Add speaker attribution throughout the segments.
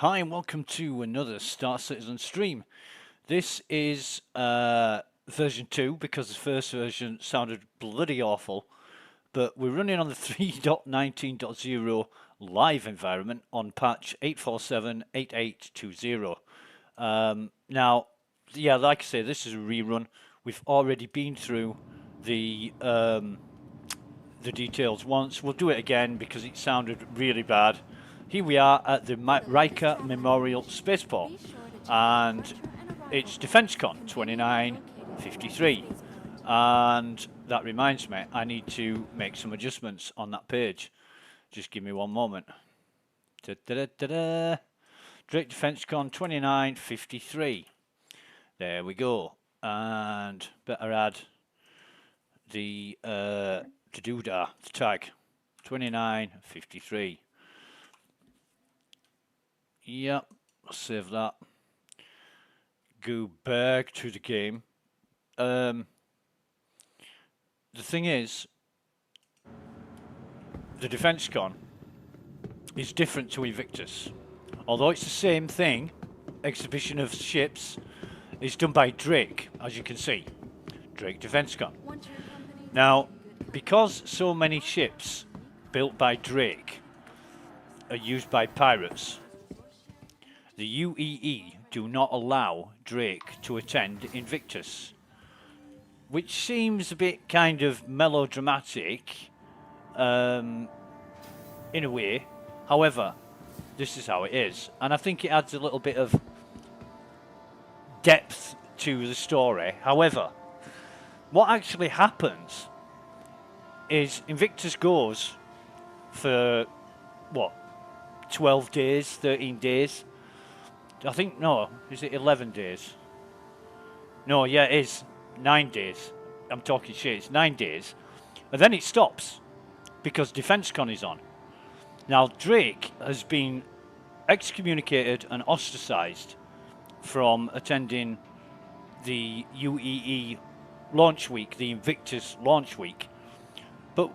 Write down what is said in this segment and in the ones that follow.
Speaker 1: Hi and welcome to another Star Citizen stream. This is version 2 because the first version sounded bloody awful, but we're running on the 3.19.0 live environment on patch 8478820. Now, yeah, like I say, this is a rerun. We've already been through the details once. We'll do it again because it sounded really bad. Here we are at the Riker Memorial Spaceport, and it's DefenseCon 2953. And that reminds me, I need to make some adjustments on that page. Just give me one moment. Drake DefenseCon 2953. There we go. And better add the doodah, the tag 2953. Yep, I'll save that. Go back to the game. The thing is, the DefenseCon is different to Invictus. Although it's the same thing, exhibition of ships is done by Drake, as you can see. Drake DefenseCon. Now, because so many ships built by Drake are used by pirates, the UEE do not allow Drake to attend Invictus, which seems a bit kind of melodramatic in a way. However, this is how it is, and I think it adds a little bit of depth to the story. However, what actually happens is Invictus goes for, what, 12 days, 13 days? I think, no, is it 11 days? No, yeah, it is 9 days. I'm talking shit, it's 9 days. And then it stops because DefenseCon is on. Now, Drake has been excommunicated and ostracized from attending the UEE launch week, the Invictus launch week. But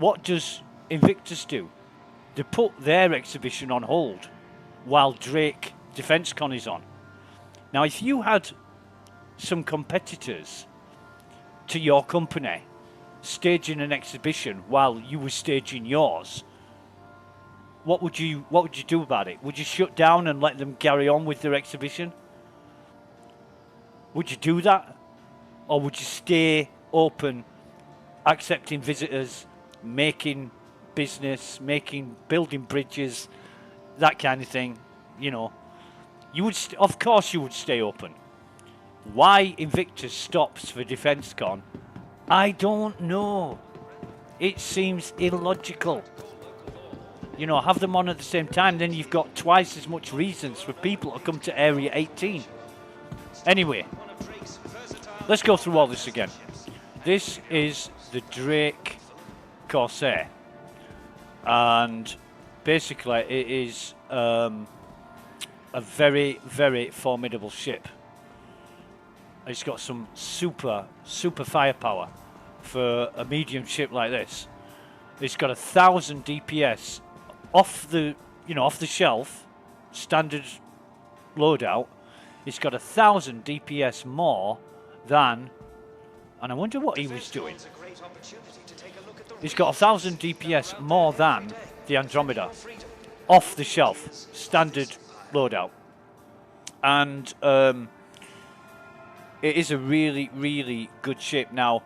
Speaker 1: what does Invictus do? They put their exhibition on hold while Drake DefenseCon is on. Now, if you had some competitors to your company staging an exhibition while you were staging yours, what would you do about it? Would you shut down and let them carry on with their exhibition? Would you do that? Or would you stay open, accepting visitors, making business, building bridges, that kind of thing? You know, you would, of course you would stay open. Why Invictus stops for DefenseCon, I don't know. It seems illogical. You know, have them on at the same time, then you've got twice as much reasons for people to come to Area 18. Anyway, let's go through all this again. This is the Drake Corsair, and basically it is a very, very formidable ship. It's got some super firepower for a medium ship like this. It's got 1,000 DPS off the shelf, standard loadout. It's got 1,000 DPS more than, and I wonder what he was doing. It's got 1,000 DPS more than the Andromeda, off the shelf, standard loadout. And it is a really, really good ship. Now,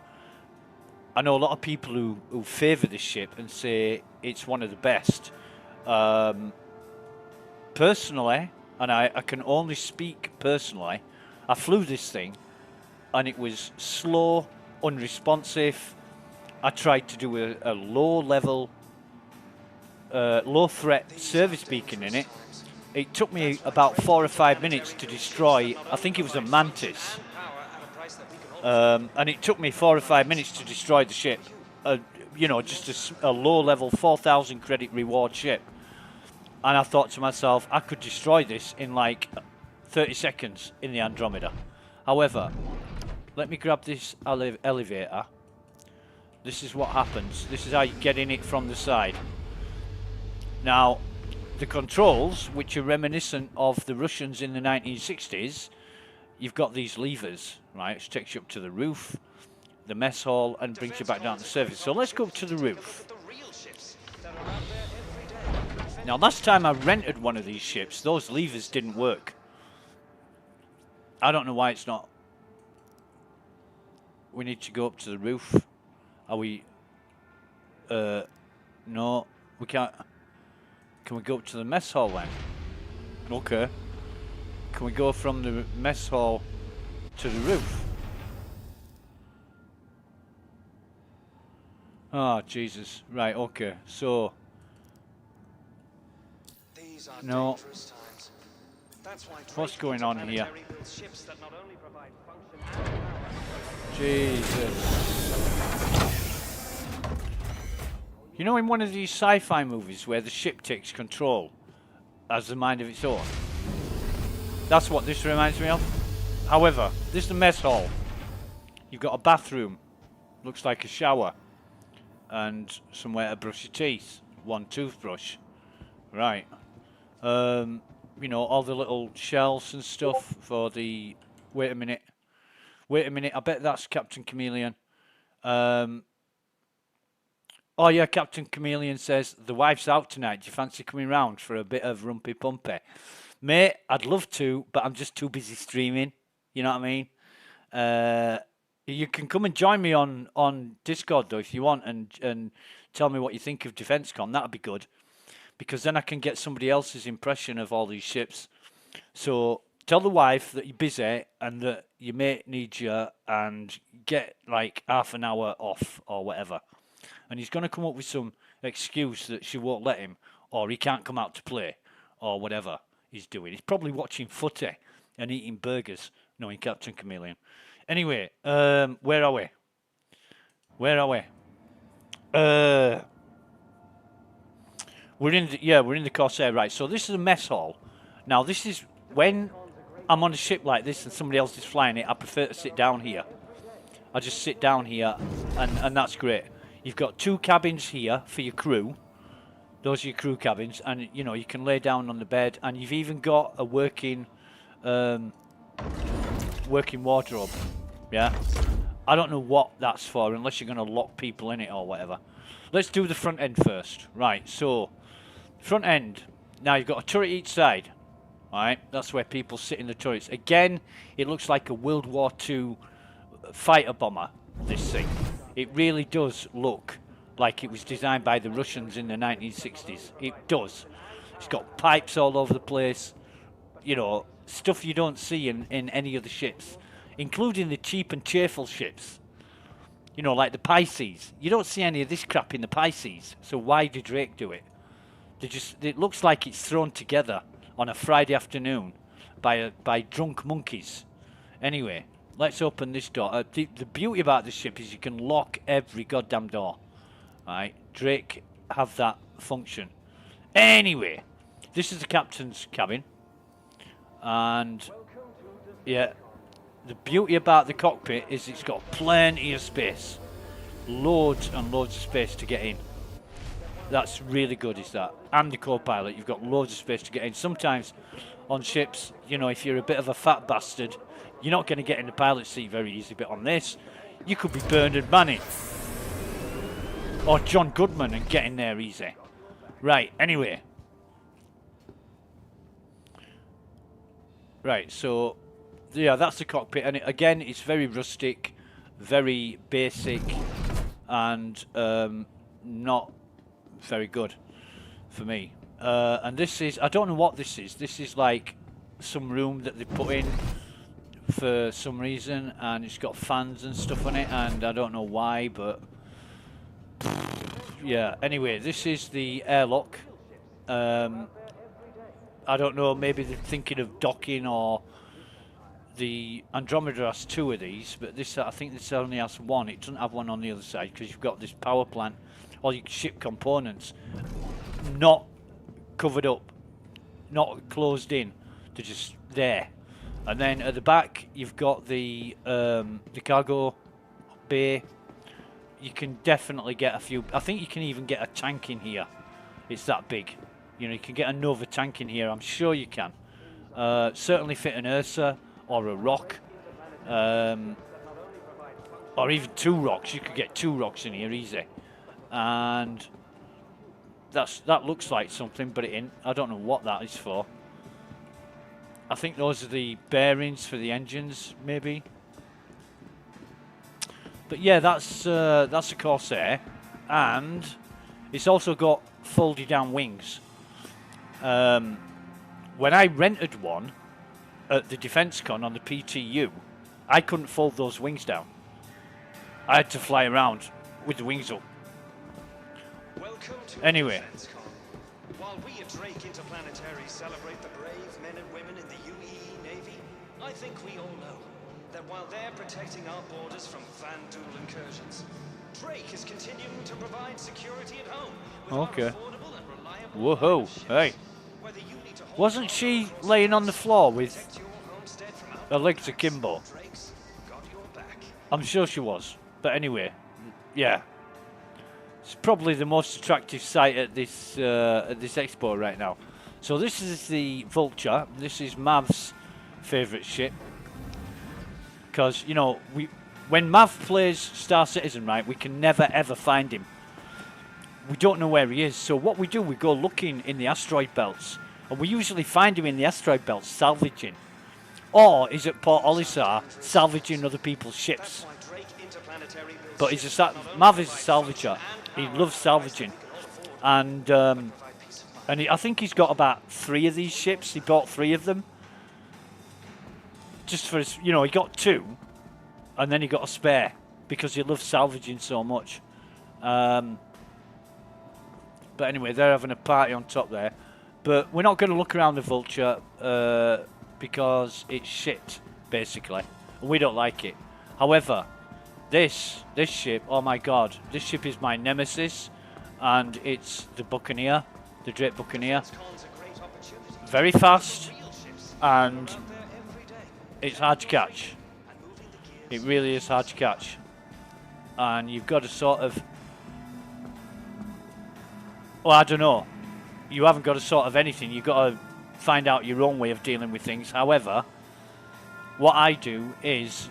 Speaker 1: I know a lot of people who favour this ship and say it's one of the best. Personally, and I can only speak personally, I flew this thing and it was slow, unresponsive. I tried to do a low-level, low-threat service beacon in it. It took me about 4 or 5 minutes to destroy, I think it was a Mantis. And it took me 4 or 5 minutes to destroy the ship. You know, just a low-level 4,000 credit reward ship. And I thought to myself, I could destroy this in like 30 seconds in the Andromeda. However, let me grab this elevator. This is what happens. This is how you get in it from the side. Now, the controls, which are reminiscent of the Russians in the 1960s, you've got these levers, right, which takes you up to the roof, the mess hall, and brings you back down to the surface. So let's go up to the roof. Now, last time I rented one of these ships, those levers didn't work. I don't know why it's not. We need to go up to the roof. Are we... no, we can't. Can we go up to the mess hall then? Okay. Can we go from the mess hall to the roof? Oh, Jesus. Right, okay. So... no. What's going on here? Jesus. You know, in one of these sci-fi movies where the ship takes control, has a mind of its own? That's what this reminds me of. However, this is the mess hall. You've got a bathroom, looks like a shower, and somewhere to brush your teeth. One toothbrush. Right. You know, all the little shelves and stuff for the... Wait a minute. Wait a minute, I bet that's Captain Chameleon. Oh yeah, Captain Chameleon says, the wife's out tonight. Do you fancy coming round for a bit of rumpy pumpy? Mate, I'd love to, but I'm just too busy streaming. You know what I mean? You can come and join me on Discord, though, if you want, and tell me what you think of DefenseCon. That'd be good. Because then I can get somebody else's impression of all these ships. So tell the wife that you're busy and that your mate needs you, and get like half an hour off or whatever. And he's going to come up with some excuse that she won't let him, or he can't come out to play, or whatever he's doing. He's probably watching footy and eating burgers, knowing Captain Chameleon. Anyway, where are we? Where are we? We're in the Corsair, right? So this is a mess hall. Now, this is when I'm on a ship like this and somebody else is flying it. I prefer to sit down here. I just sit down here, and that's great. You've got two cabins here for your crew. Those are your crew cabins, and you know you can lay down on the bed, and you've even got a working wardrobe. Yeah, I don't know what that's for, unless you're going to lock people in it or whatever. Let's do the front end first. Right, so front end. Now you've got a turret each side. Alright, that's where people sit in the turrets. Again, it looks like a World War II fighter bomber, this thing. It really does look like it was designed by the Russians in the 1960s. It does. It's got pipes all over the place. You know, stuff you don't see in any of the ships, including the cheap and cheerful ships. You know, like the Pisces. You don't see any of this crap in the Pisces. So why did Drake do it? It looks like it's thrown together on a Friday afternoon by drunk monkeys. Anyway, let's open this door. The beauty about this ship is you can lock every goddamn door. Alright, Drake have that function. Anyway, this is the captain's cabin. And, yeah, the beauty about the cockpit is it's got plenty of space. Loads and loads of space to get in. That's really good, is that. And the co-pilot, you've got loads of space to get in. Sometimes on ships, you know, if you're a bit of a fat bastard, you're not going to get in the pilot seat very easily. But on this, you could be Bernard Manning or John Goodman and get in there easy. Right, anyway. Right, so, yeah, that's the cockpit. And again, it's very rustic, very basic, and not very good for me. And this is, I don't know what this is. This is like some room that they put in for some reason, and it's got fans and stuff on it, and I don't know why, but yeah. Anyway, this is the airlock. I don't know, maybe they're thinking of docking, or the Andromeda has two of these, but this, I think this only has one. It doesn't have one on the other side because you've got this power plant, all your ship components not covered up, not closed in, they're just there. And then at the back you've got the cargo bay. You can definitely get a few. I think you can even get a tank in here. It's that big. You know, you can get a Nova tank in here. I'm sure you can. Certainly fit an Ursa or a Rock. Or even 2 rocks. You could get 2 rocks in here easy. And that looks like something, but it ain't. I don't know what that is for. I think those are the bearings for the engines, maybe. But yeah, that's a Corsair, and it's also got folded down wings. When I rented one at the Defence Con on the PTU, I couldn't fold those wings down. I had to fly around with the wings up. Anyway.
Speaker 2: While we at Drake Interplanetary celebrate the brave men and women in the UEE Navy, I think we all know that while they're protecting our borders from Vanduul incursions, Drake is continuing to provide security at home with our affordable and reliable
Speaker 1: Whoa, hey. Wasn't she laying on the floor with her legs akimbo? I'm sure she was. But anyway, yeah. It's probably the most attractive site at this expo right now. So this is the Vulture. This is Mav's favourite ship. Because, you know, when Mav plays Star Citizen, right, we can never ever find him. We don't know where he is. So what we do, we go looking in the asteroid belts. And we usually find him in the asteroid belts salvaging. Or he's at Port Olisar salvaging other people's ships. But Mav is a salvager. He loves salvaging. And I think he's got about 3 of these ships. He bought 3 of them. Just for his, you know, he got 2. And then he got a spare. Because he loves salvaging so much. But anyway, they're having a party on top there. But we're not going to look around the Vulture because it's shit, basically. And we don't like it. However, this ship, oh my god, this ship is my nemesis. And it's the Buccaneer, the Drake Buccaneer. Very fast. And it's hard to catch. It really is hard to catch. And you've got to sort of... Well, I don't know. You haven't got a sort of anything. You've got to find out your own way of dealing with things. However, what I do is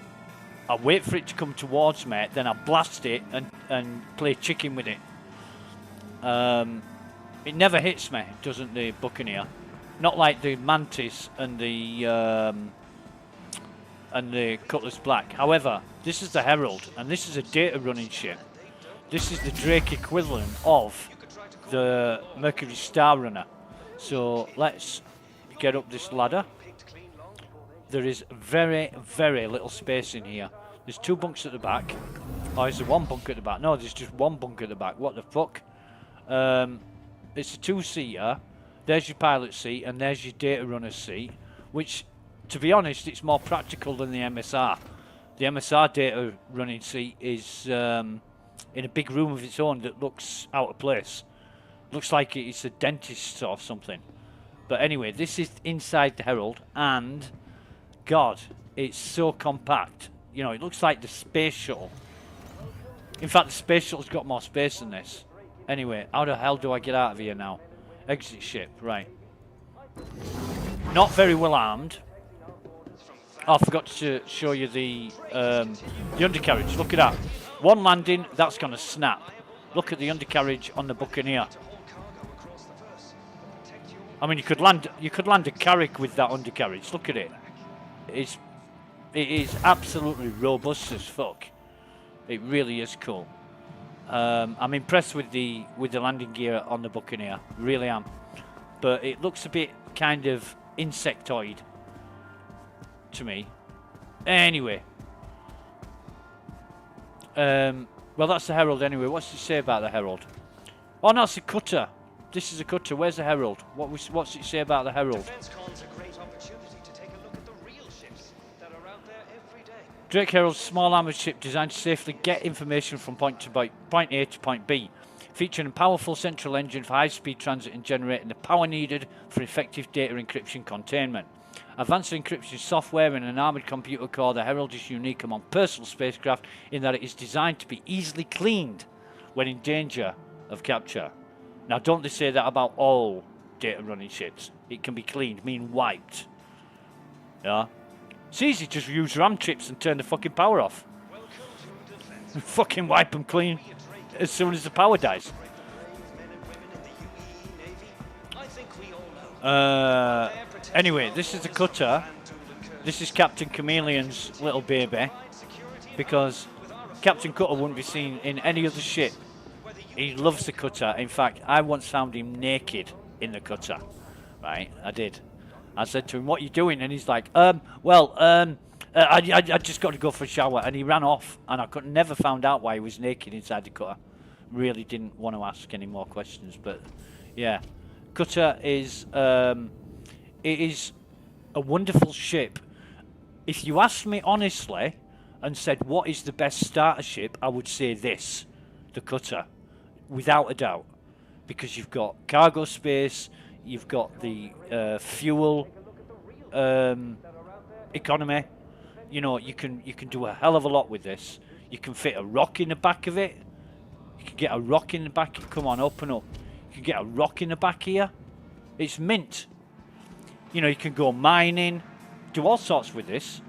Speaker 1: I wait for it to come towards me, then I blast it and play chicken with it. It never hits me, doesn't the Buccaneer? Not like the Mantis and the Cutlass Black. However, this is the Herald, and this is a data running ship. This is the Drake equivalent of the Mercury Star Runner. So let's get up this ladder. There is very, very little space in here. There's 2 bunks at the back. Oh, is there 1 bunk at the back? No, there's just 1 bunk at the back. What the fuck? It's a 2-seater. There's your pilot seat, and there's your data runner seat, which, to be honest, it's more practical than the MSR. The MSR data running seat is in a big room of its own that looks out of place. Looks like it's a dentist or something. But anyway, this is inside the Herald, and God, it's so compact. You know, it looks like the space shuttle. In fact, the space shuttle's got more space than this. Anyway, how the hell do I get out of here now? Exit ship, right. Not very well armed. Oh, I forgot to show you the undercarriage. Look at that. 1 landing, that's going to snap. Look at the undercarriage on the Buccaneer. I mean, you could land a Carrack with that undercarriage. Look at it. It is absolutely robust as fuck. It really is cool. I'm impressed with the landing gear on the Buccaneer. Really am. But it looks a bit kind of insectoid to me. Anyway. Well, that's the Herald anyway. What's it say about the Herald? Oh, no, it's a cutter. This is a cutter. Where's the Herald? What's it say about the Herald? Drake Herald's small armoured ship designed to safely get information from point A to point B, featuring a powerful central engine for high-speed transit and generating the power needed for effective data encryption containment. Advanced encryption software and an armoured computer core, the Herald is unique among personal spacecraft in that it is designed to be easily cleaned when in danger of capture. Now, don't they say that about all data running shit. It can be cleaned, mean wiped. Yeah. It's easy, just use RAM chips and turn the fucking power off. Fucking wipe them clean as soon as the power dies. Anyway, this is the cutter. This is Captain Chameleon's little baby, because Captain Cutter wouldn't be seen in any other ship. He loves the cutter. In fact, I once found him naked in the cutter. Right, I did. I said to him, "What are you doing?" And he's like, I just got to go for a shower." And he ran off, and I never found out why he was naked inside the cutter. Really didn't want to ask any more questions, but yeah. Cutter is, it is a wonderful ship. If you asked me honestly and said, what is the best starter ship, I would say this, the cutter, without a doubt. Because you've got cargo space, you've got the fuel economy. You know, you can do a hell of a lot with this. You can fit a rock in the back of it. You can get a rock in the back. Come on, open up. You can get a rock in the back here. It's mint. You know, you can go mining, do all sorts with this.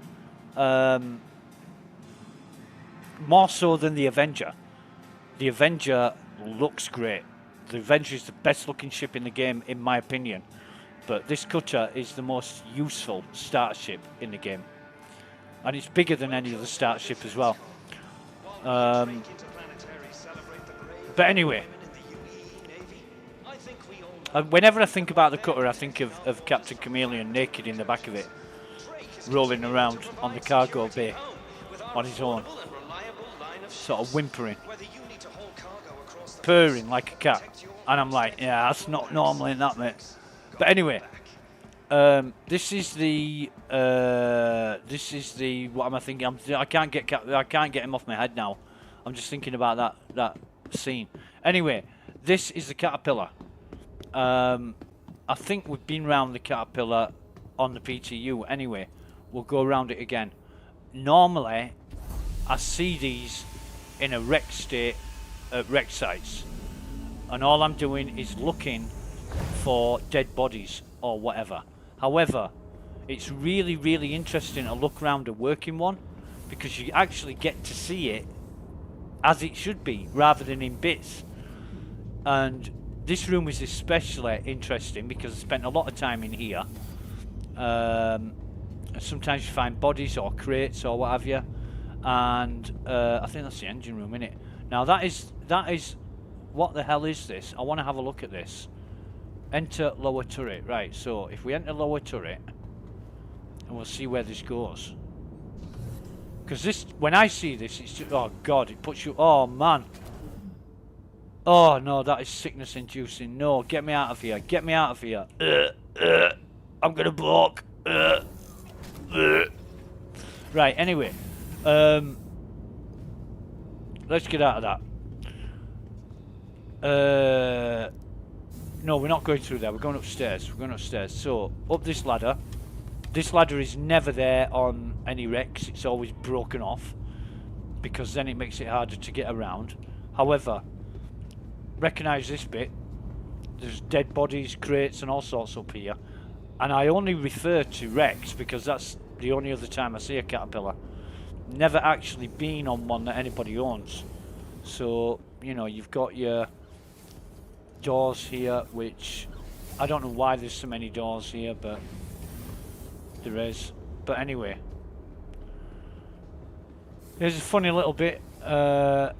Speaker 1: More so than the Avenger. The Avenger looks great. The Avenger is the best looking ship in the game, in my opinion. But this cutter is the most useful starter ship in the game. And it's bigger than any other starter ship as well. But anyway, whenever I think about the cutter, I think of Captain Chameleon naked in the back of it, rolling around on the cargo bay on his own, sort of whimpering, purring like a cat. And I'm like, yeah, that's not normal in that, mate. But anyway, this is the what am I thinking? I can't get him off my head now. I'm just thinking about that scene. Anyway, this is the Caterpillar. I think we've been round the Caterpillar on the PTU. Anyway, we'll go around it again. Normally, I see these in a wreck state at wreck sites, and all I'm doing is looking for dead bodies or whatever. However, it's really, really interesting to look around a working one, because you actually get to see it as it should be rather than in bits. And this room is especially interesting because I spent a lot of time in here. Sometimes you find bodies or crates or what have you, and I think that's the engine room, isn't it? Now that is what the hell is this? I want to have a look at this. Enter lower turret. Right, so if we enter lower turret, and we'll see where this goes. Because this, when I see this, it's just, oh god, it puts you, oh man. Oh no, that is sickness inducing. No, get me out of here. Get me out of here. I'm gonna block. Right, anyway. Let's get out of that. No, we're not going through there. We're going upstairs. We're going upstairs. So, up this ladder. This ladder is never there on any wrecks. It's always broken off, because then it makes it harder to get around. However, recognise this bit. There's dead bodies, crates and all sorts up here. And I only refer to wrecks because that's the only other time I see a Caterpillar. Never actually been on one that anybody owns. So, you know, you've got your doors here, which I don't know why there's so many doors here, but there is. But anyway, there's a funny little bit, and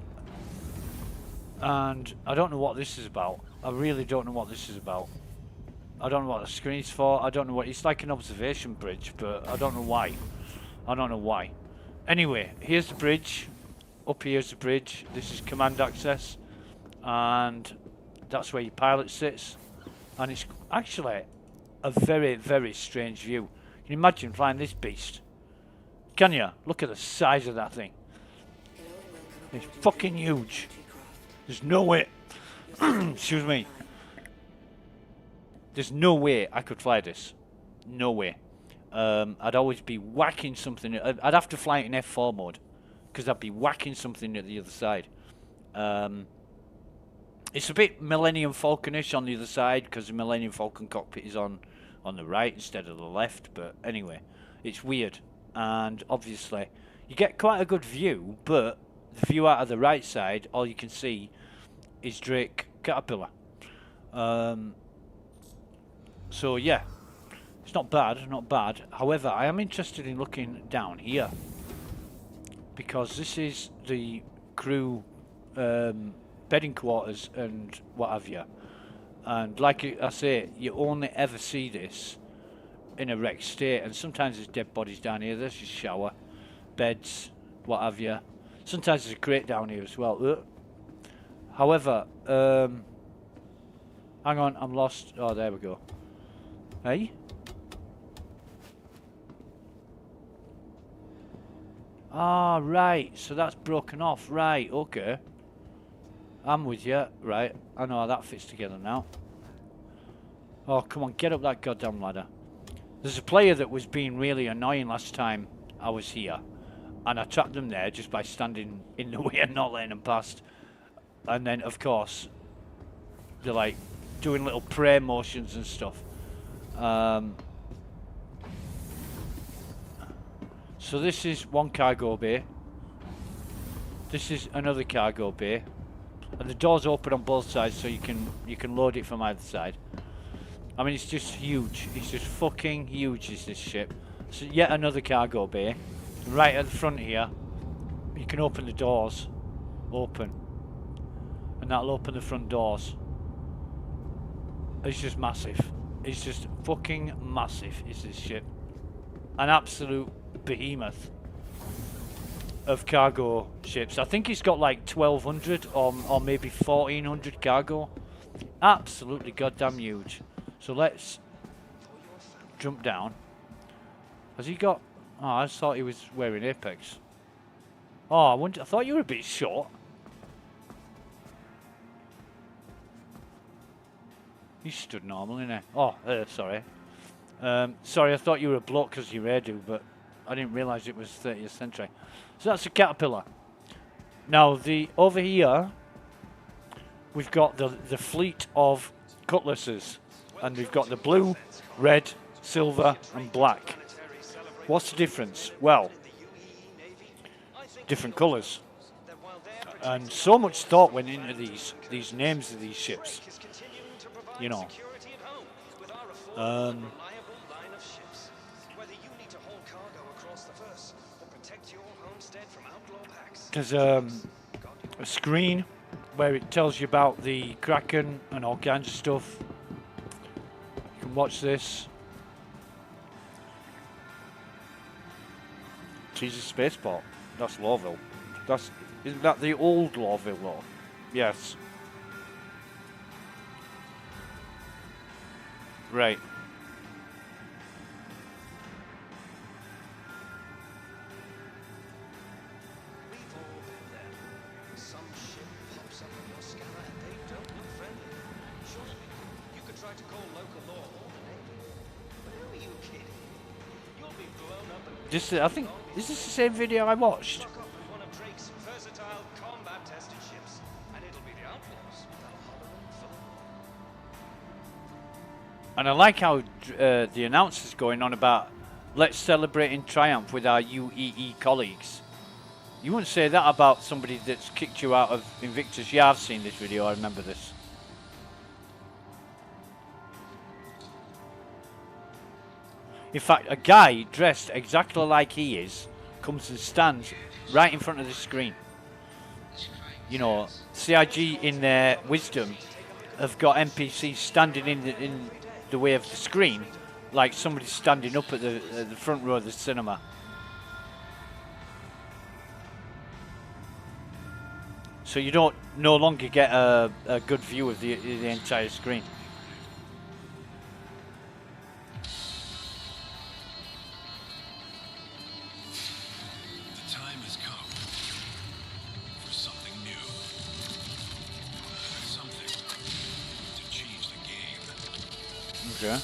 Speaker 1: I don't know what this is about. I really don't know what this is about. I don't know what the screen's for. I don't know what, it's like an observation bridge, but I don't know why. I don't know why. Anyway, here's the bridge. Up here's the bridge. This is command access, and that's where your pilot sits. And it's actually a very, very strange view. Can you imagine flying this beast? Can you? Look at the size of that thing. It's fucking huge. There's no way. Excuse me. There's no way I could fly this. No way. I'd always be whacking something. I'd have to fly it in F4 mode, because I'd be whacking something at the other side. It's a bit Millennium Falconish on the other side because the Millennium Falcon cockpit is on the right instead of the left. But anyway, it's weird, and obviously you get quite a good view, but the view out of the right side, all you can see is Drake Caterpillar. So yeah, it's not bad, not bad. However, I am interested in looking down here because this is the crew bedding quarters and what have you. And like I say, you only ever see this in a wrecked state, and sometimes there's dead bodies down here. There's your shower, beds, what have you. Sometimes there's a crate down here as well. However, hang on, I'm lost. Oh, there we go. Hey? Ah, right. So that's broken off. Right, okay. I'm with you. Right, I know how that fits together now. Oh, come on, get up that goddamn ladder. There's a player that was being really annoying last time I was here, and I trapped them there just by standing in the way and not letting them past. And then, of course, they're like doing little prayer motions and stuff. So this is one cargo bay. This is another cargo bay, and the doors open on both sides, so you can load it from either side. I mean, it's just huge. It's just fucking huge, is this ship. So yet another cargo bay. Right at the front here, you can open the doors. Open. And that'll open the front doors. It's just massive. It's just fucking massive, is this ship. An absolute behemoth of cargo ships. I think it's got like 1,200 or maybe 1,400 cargo. Absolutely goddamn huge. So let's jump down. Has he got... Oh, I just thought he was wearing Apex. Oh, I thought you were a bit short. He stood normal, innit? Oh, sorry. Sorry, I thought you were a bloke because your hairdo, but I didn't realise it was 30th century. So that's a Caterpillar. Now, over here, we've got the fleet of cutlasses. And we've got the blue, red, silver, and black. What's the difference? Well, different colours. And so much thought went into these names of these ships. You know. There's a screen where it tells you about the Kraken and all kinds of stuff. You can watch this. Jesus Spaceport. That's Lawville. Isn't that the old Lawville law? Yes. Right. I think, is this the same video I watched? And I like how the announcer's going on about let's celebrate in triumph with our UEE colleagues. You wouldn't say that about somebody that's kicked you out of Invictus. Yeah, I've seen this video, I remember this. In fact, a guy dressed exactly like he is comes and stands right in front of the screen. You know, CIG in their wisdom have got NPCs standing in the way of the screen, like somebody standing up at the front row of the cinema. So you don't no longer get a good view of the entire screen. Okay.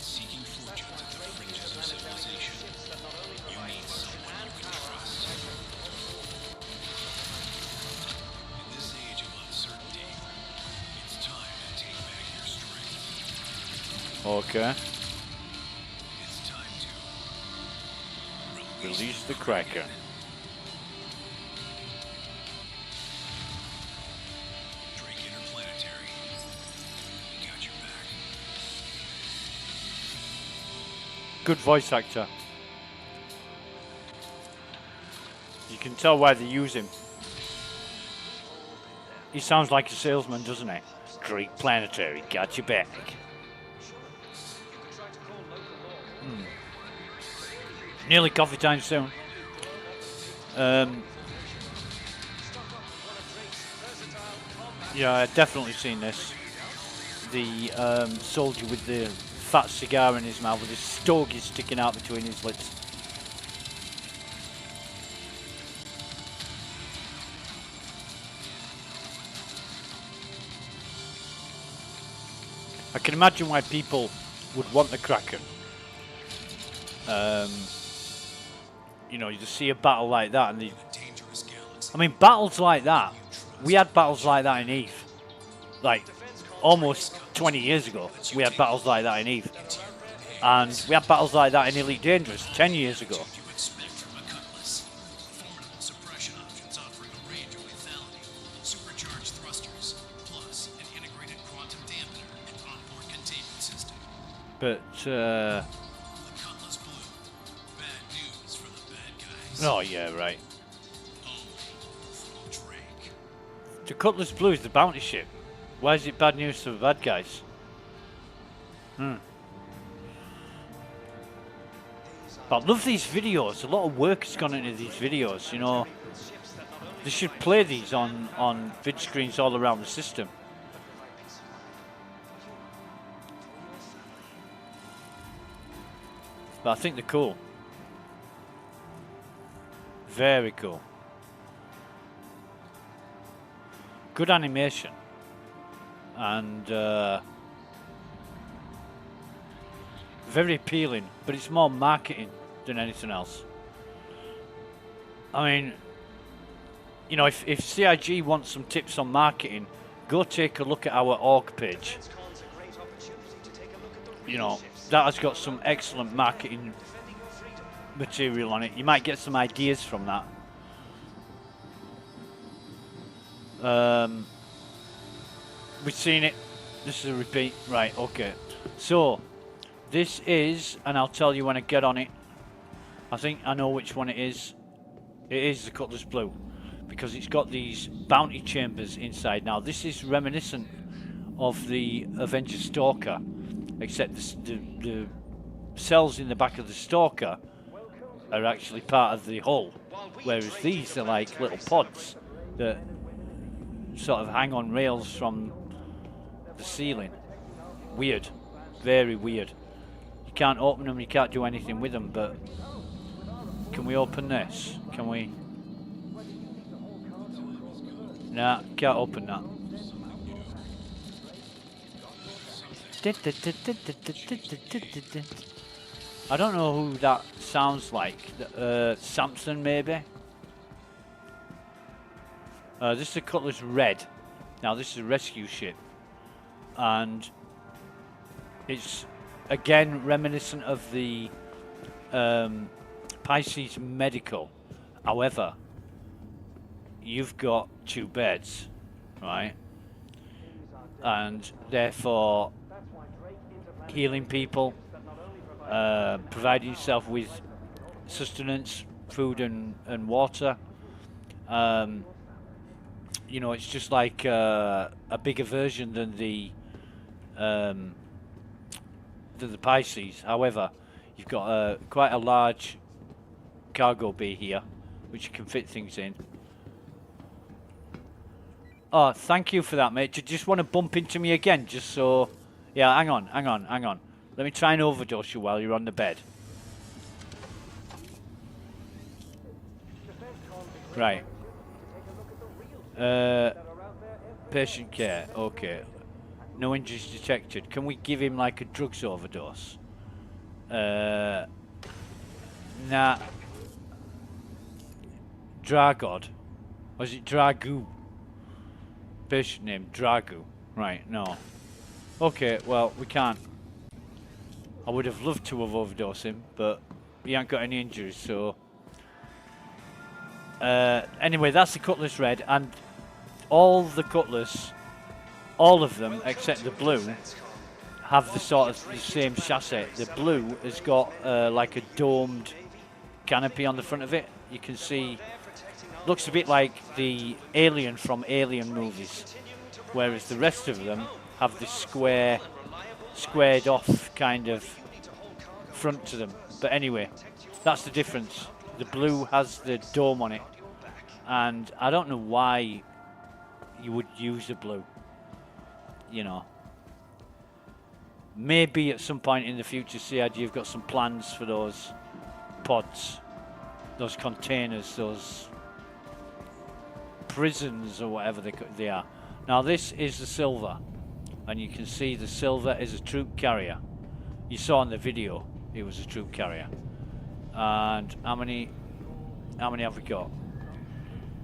Speaker 3: Seeking fortunes at the fringes of civilization, you need someone you can trust. In this
Speaker 1: Okay.
Speaker 3: It's time to
Speaker 1: Release the Kraken.
Speaker 3: Drake Interplanetary. We got your back.
Speaker 1: Good voice actor. You can tell why they use him. He sounds like a salesman, doesn't he? Drake Planetary, got your back. Nearly coffee time soon. Yeah, I've definitely seen this. The soldier with the fat cigar in his mouth with his stogie sticking out between his lips. I can imagine why people would want the Kraken. You know, you just see a battle like that, and I mean, battles like that. We had battles like that in EVE, like almost 20 years ago. We had battles like that in EVE, and we had battles like that in Elite Dangerous 10 years ago. But oh yeah, right. The Cutlass Blue is the bounty ship. Why is it bad news for the bad guys? But I love these videos. A lot of work has gone into these videos, you know. They should play these on vid screens all around the system. But I think they're cool. Very cool. Good animation. And very appealing, but it's more marketing than anything else. I mean, you know, if CIG wants some tips on marketing, go take a look at our org page. You know, that has got some excellent marketing material on it. You might get some ideas from that. We've seen it. This is a repeat. Right, okay. So, this is, and I'll tell you when I get on it. I think I know which one it is. It is the Cutlass Blue, because it's got these bounty chambers inside. Now, this is reminiscent of the Avenger Stalker, except the cells in the back of the Stalker are actually part of the hull, whereas these are like little pods that sort of hang on rails from the ceiling. Weird, very weird. You can't open them, you can't do anything with them, but can we open this? Can we? Nah, can't open that. I don't know who that sounds like. Samson, maybe? This is the Cutlass Red. Now, this is a rescue ship. And it's, again, reminiscent of the Pisces Medical. However, you've got 2 beds, right? And therefore, healing people, providing yourself with sustenance, food and water. You know, it's just like a bigger version than the Pisces. However, you've got quite a large cargo bay here, which you can fit things in. Oh, thank you for that, mate. Do you just want to bump into me again, just so... Yeah, hang on. Let me try and overdose you while you're on the bed. Right. Patient care, okay. No injuries detected. Can we give him like a drugs overdose? Nah. Dragod. Or is it Dragu? Patient name, Dragu. Right, no. Okay, well, we can't. I would have loved to have overdosed him, but he ain't got any injuries, so... anyway, that's the Cutlass Red, and all the Cutlass, all of them, except the blue, have the sort of the same chassis. The blue has got like a domed canopy on the front of it. You can see, looks a bit like the Alien from Alien movies, whereas the rest of them have this squared off kind of front to them. But anyway, that's the difference. The blue has the dome on it, and I don't know why you would use the blue, you know. Maybe at some point in the future, CID, you've got some plans for those pods, those containers, those prisons or whatever they are. Now this is the silver, and you can see the silver is a troop carrier. You saw in the video it was a troop carrier. And how many have we got?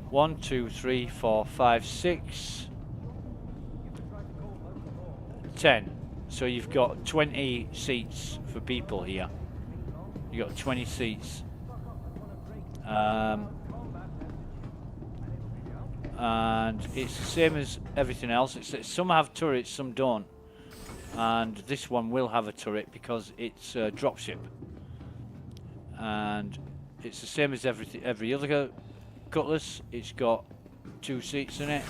Speaker 1: 1, 2, 3, 4, 5, 6, 10. So you've got 20 seats for people here. You've got 20 seats. And it's the same as everything else. Some have turrets, some don't. And this one will have a turret because it's a dropship. And it's the same as every other Cutlass. It's got 2 seats in it.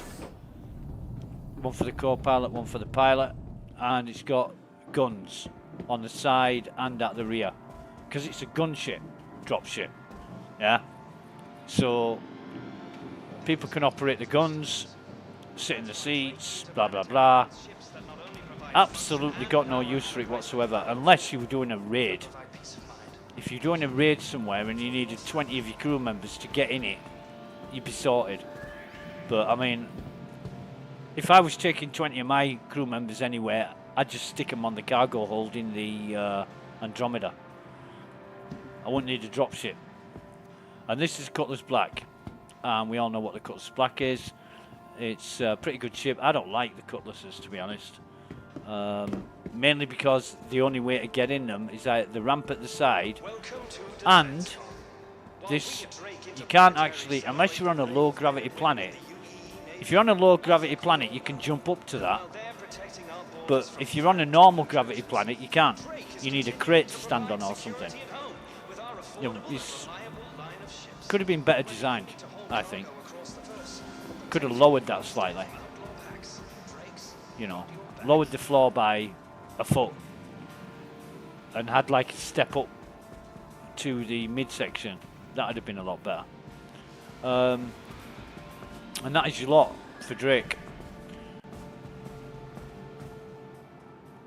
Speaker 1: One for the co-pilot, one for the pilot. And it's got guns on the side and at the rear, because it's a gunship, dropship. Yeah. So people can operate the guns, sit in the seats, blah blah blah. Absolutely got no use for it whatsoever, unless you were doing a raid. If you're doing a raid somewhere and you needed 20 of your crew members to get in it, you'd be sorted. But I mean, if I was taking 20 of my crew members anywhere, I'd just stick them on the cargo hold in the Andromeda. I wouldn't need a dropship. And this is Cutlass Black. We all know what the Cutlass Black is. It's a pretty good ship. I don't like the Cutlasses, to be honest. Mainly because the only way to get in them is the ramp at the side. And this, you can't actually, unless you're on a low gravity planet. If you're on a low gravity planet, you can jump up to that. But if you're on a normal gravity planet, you can't. You need a crate to stand on or something. You know, it could have been better designed, I think. Could have lowered that slightly. You know, lowered the floor by a foot and had like a step up to the midsection. That would have been a lot better. And that is your lot for Drake.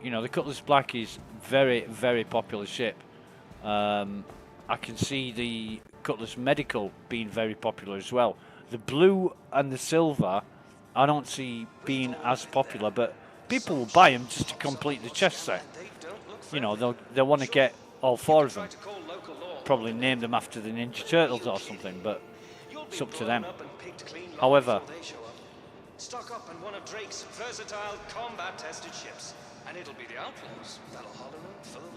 Speaker 1: You know, the Cutlass Black is very, very popular ship. I can see the Cutlass Medical being very popular as well. The blue and the silver, I don't see being as popular, but people will buy them just to complete the chest set. You know, they'll want to get all 4 of them. Probably name them after the Ninja Turtles or something, but it's up to them. However,
Speaker 2: stock up on one of Drake's versatile combat-tested ships, and it'll be the Outlaws that'll holler out for them.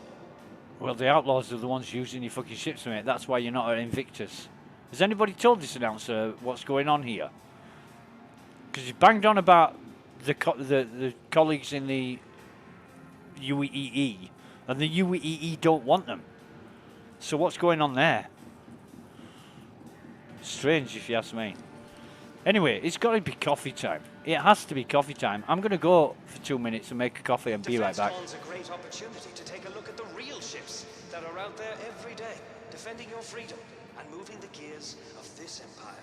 Speaker 1: Well, the Outlaws are the ones using your fucking ships, mate. That's why you're not at Invictus. Has anybody told this announcer what's going on here? Because he's banged on about the colleagues in the UEE, and the UEE don't want them. So what's going on there? Strange, if you ask me. Anyway, it's got to be coffee time. It has to be coffee time. I'm going to go for 2 minutes and make a coffee and be right back.
Speaker 2: Defense Con's a great opportunity to take a look at the real ships that are out there every day, defending your freedom and moving the gears of this empire.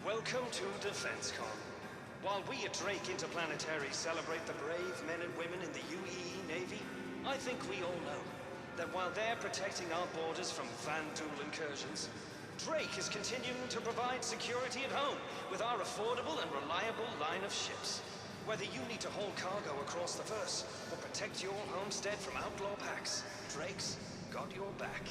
Speaker 2: Welcome to Defense Con. While we at Drake Interplanetary celebrate the brave men and women in the UEE Navy, I think we all know that while they're protecting our borders from Vandal incursions, Drake is continuing to provide security at home with our affordable and reliable line of ships. Whether you need to haul cargo across the Verse or protect your homestead from outlaw packs, Drake's got your back.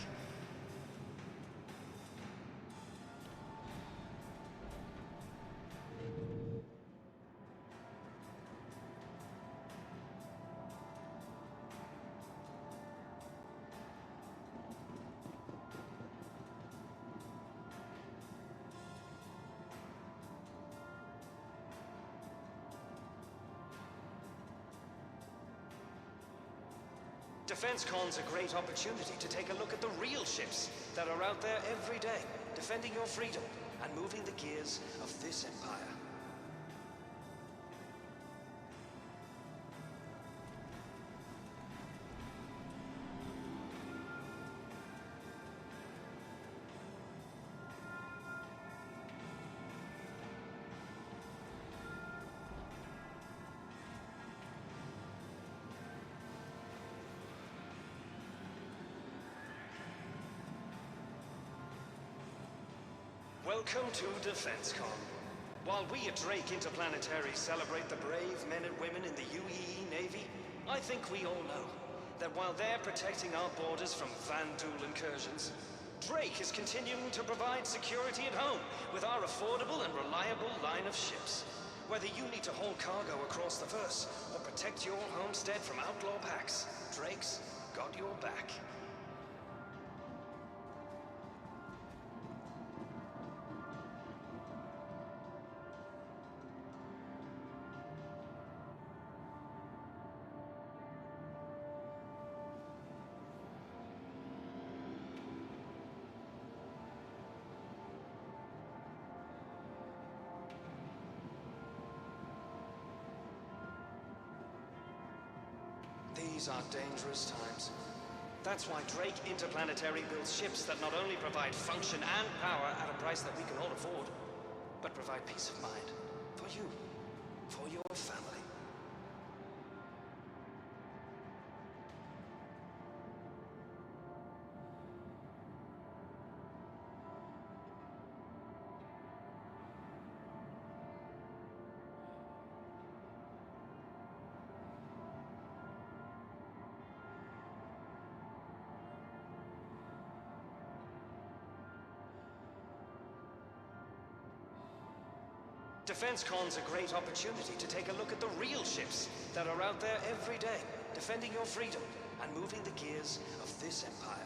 Speaker 2: DefenseCon's a great opportunity to take a look at the real ships that are out there every day, defending your freedom and moving the gears of this empire. Welcome to DefenseCon. While we at Drake Interplanetary celebrate the brave men and women in the UEE Navy, I think we all know that while they're protecting our borders from Vandal incursions, Drake is continuing to provide security at home with our affordable and reliable line of ships. Whether you need to haul cargo across the Verse or protect your homestead from outlaw packs, Drake's got your back. These are dangerous times. That's why Drake Interplanetary builds ships that not only provide function and power at a price that we can all afford, but provide peace of mind for you, for your family. DefenseCon's a great opportunity to take a look at the real ships that are out there every day, defending your freedom and moving the gears of this empire.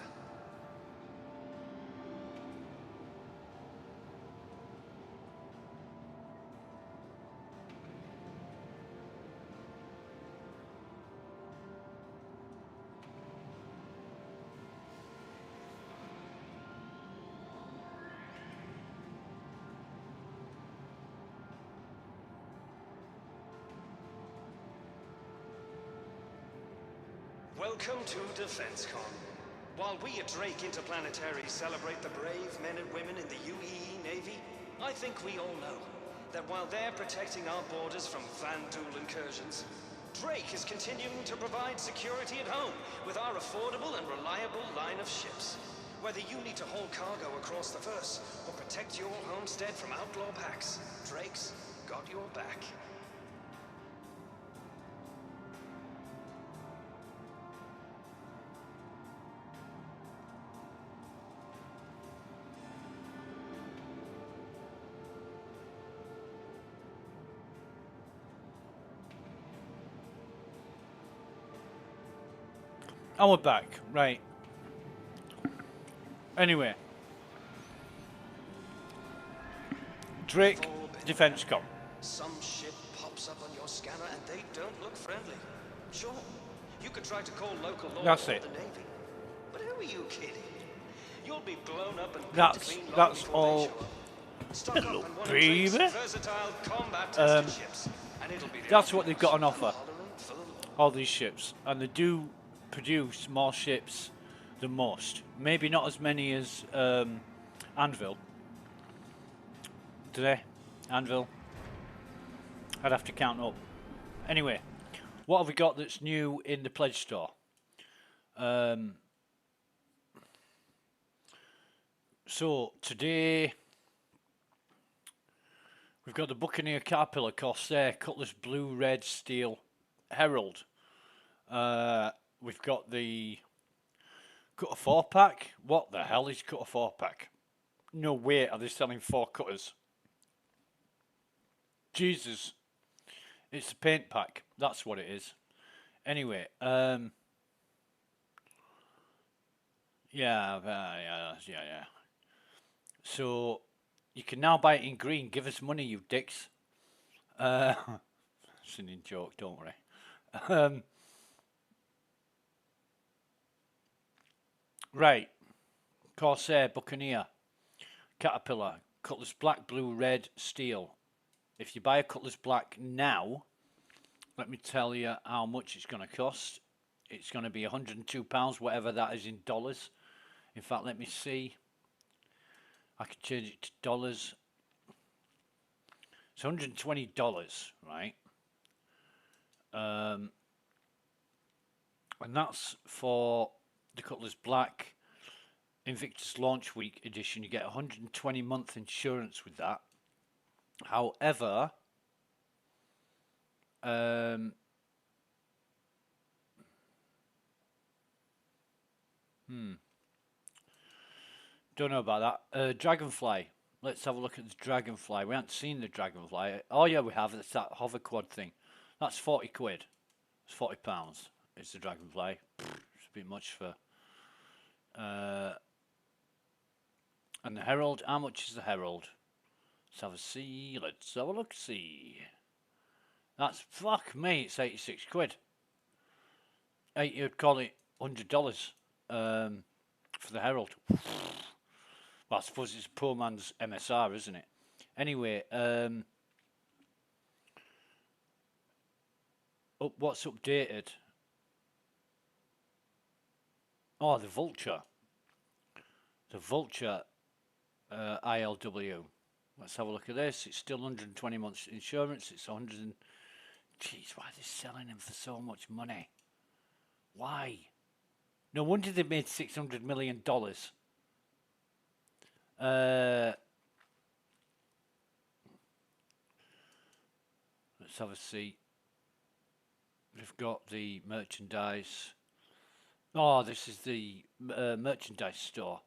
Speaker 2: Welcome to DefenseCon. While we at Drake Interplanetary celebrate the brave men and women in the UEE Navy, I think we all know that while they're protecting our borders from Vandal incursions, Drake is continuing to provide security at home with our affordable and reliable line of ships. Whether you need to haul cargo across the Verse or protect your homestead from outlaw packs, Drake's got your back.
Speaker 1: And we're back, right. Anyway. Drake DefenseCon.
Speaker 2: Some ship pops up on your scanner and they don't look friendly. Sure, you could try to call local law or the Navy. But who are you kidding? You'll be blown up and
Speaker 1: that's all.
Speaker 2: Hello,
Speaker 1: baby.
Speaker 2: Versatile combat tested ships, and it'll be
Speaker 1: that's what they've got on offer. All these ships, and they do produce more ships than most. Maybe not as many as Anvil. Do they? Anvil? I'd have to count up. Anyway, what have we got that's new in the pledge store? So today we've got the Buccaneer Caterpillar Corsair Cutlass Blue Red Steel Herald. We've got the Cutter 4-pack. What the hell is Cutter 4-pack? No way are they selling 4 cutters. Jesus. It's a paint pack. That's what it is. Anyway, yeah. So you can now buy it in green. Give us money, you dicks. It's an in joke, don't worry. Right. Corsair, Buccaneer, Caterpillar, Cutlass Black, Blue, Red, Steel. If you buy a Cutlass Black now, let me tell you how much it's going to cost. It's going to be £102, whatever that is in dollars. In fact, let me see. I can change it to dollars. It's $120, right? And that's for the Cutlass Black Invictus Launch Week edition. You get 120 month insurance with that. However, don't know about that. Dragonfly. Let's have a look at the Dragonfly. We haven't seen the Dragonfly. Oh yeah, we have. It's that hover quad thing. That's 40 quid. It's £40. It's the Dragonfly. It's a bit much for. And the Herald. How much is the Herald? Let's have a see. Let's have a look. See. That's fuck me. It's 86 quid. You'd call it $100 for the Herald. Well, I suppose it's a poor man's MSR, isn't it? Anyway, what's updated? Oh, the Vulture. The Vulture ILW. Let's have a look at this. It's still 120 months insurance. It's 100 and... Jeez, why are they selling them for so much money? Why? No wonder they made $600 million. Let's have a see. We've got the merchandise. Oh, this is the merchandise store.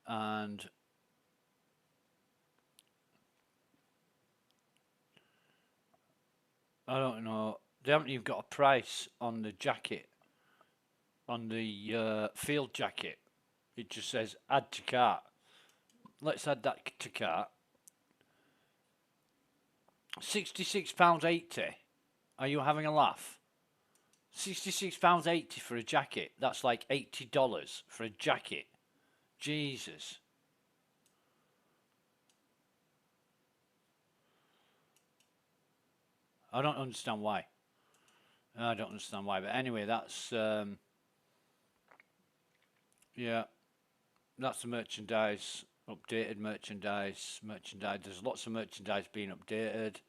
Speaker 1: And I don't know. They haven't even got a price on the jacket. On the field jacket. It just says add to cart. Let's add that to cart. £66.80. Are you having a laugh? £66.80 for a jacket. That's like $80 for a jacket. Jesus. I don't understand why. I don't understand why. But anyway, that's... yeah. That's the merchandise. Updated merchandise. There's lots of merchandise being updated.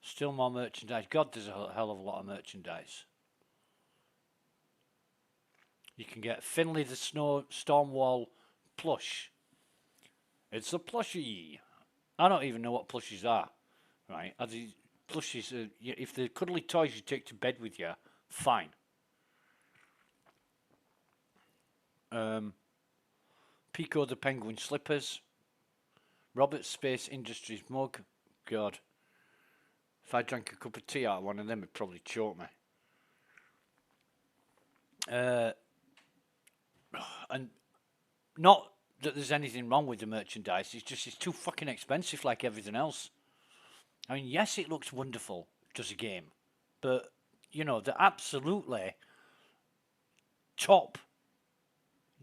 Speaker 1: Still more merchandise. God, there's a hell of a lot of merchandise. You can get Finley the Stormwall plush. It's a plushie. I don't even know what plushies are. Right? Are these plushies? If they're cuddly toys you take to bed with you, fine. Pico the Penguin slippers. Robert Space Industries mug. God. If I drank a cup of tea out of one of them, it'd probably choke me. And not that there's anything wrong with the merchandise, it's just it's too fucking expensive like everything else. I mean, yes, it looks wonderful, does a game, but, you know, they're absolutely top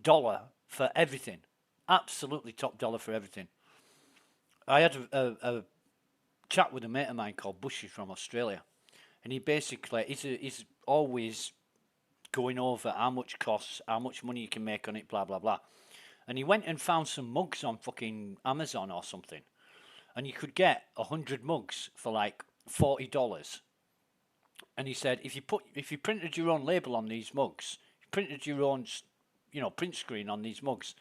Speaker 1: dollar for everything. Absolutely top dollar for everything. I had a chat with a mate of mine called Bushy from Australia, and he basically, he's always going over how much costs, how much money you can make on it, blah, blah, blah. And he went and found some mugs on fucking Amazon or something. And you could get 100 mugs for like $40. And he said, if you printed your own label on these mugs, you printed your own, print screen on these mugs,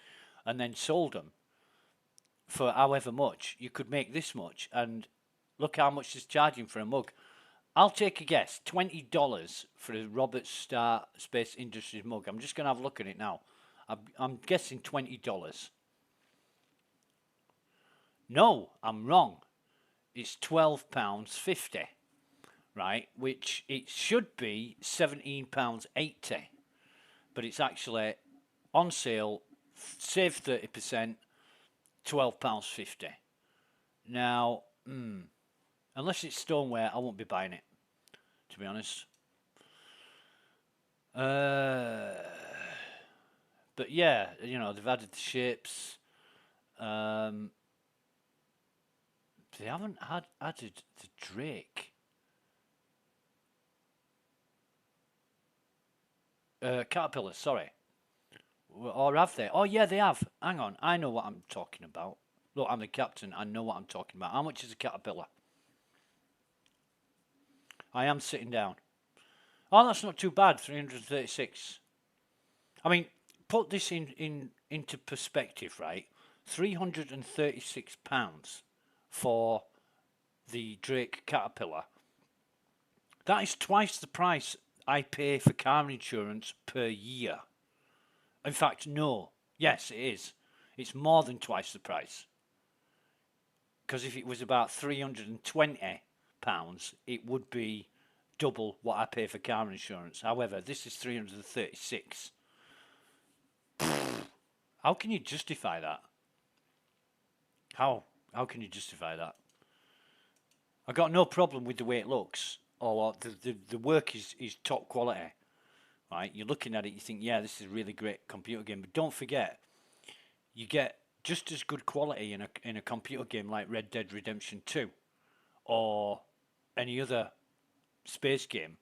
Speaker 1: and then sold them for however much, you could make this much. And look how much it's charging for a mug. I'll take a guess, $20 for a Robert Star Space Industries mug. I'm just going to have a look at it now. I'm guessing $20. No, I'm wrong. It's £12.50, right? Which it should be £17.80, but it's actually on sale, save 30%, £12.50. Now, unless it's stoneware, I won't be buying it, to be honest. But yeah, they've added the ships. They haven't added the Drake. Caterpillar, sorry. Or have they? Oh, yeah, they have. Hang on, I know what I'm talking about. Look, I'm the captain. I know what I'm talking about. How much is a Caterpillar? I am sitting down. Oh, that's not too bad. 336. I mean, put this into perspective, right? £336 for the Drake Caterpillar. That is twice the price I pay for car insurance per year. In fact, no. Yes, it is. It's more than twice the price. Because if it was about £320, it would be double what I pay for car insurance. However, this is 336. How can you justify that? How can you justify that? I got no problem with the way it looks, or the work is top quality. Right? You're looking at it, you think, yeah, this is a really great computer game. But don't forget, you get just as good quality in a computer game like Red Dead Redemption 2 or any other space game.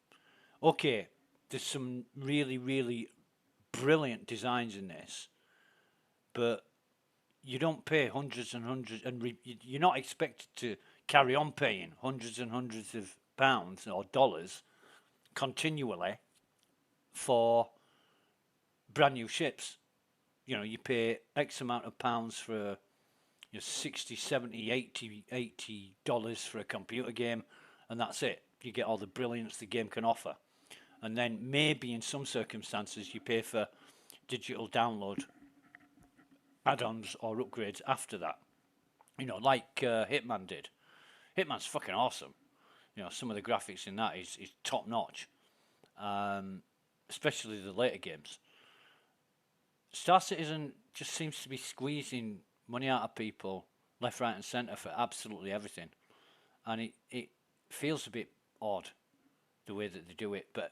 Speaker 1: Okay, there's some really, really brilliant designs in this, but you don't pay hundreds and hundreds, and you're not expected to carry on paying hundreds and hundreds of pounds or dollars continually for brand new ships. You pay X amount of pounds for $60, $70, $80 for a computer game, and that's it. You get all the brilliance the game can offer. And then maybe in some circumstances you pay for digital download add-ons or upgrades after that. Like Hitman did. Hitman's fucking awesome. Some of the graphics in that is top notch. Especially the later games. Star Citizen just seems to be squeezing money out of people left, right and centre for absolutely everything. And it feels a bit odd, the way that they do it. But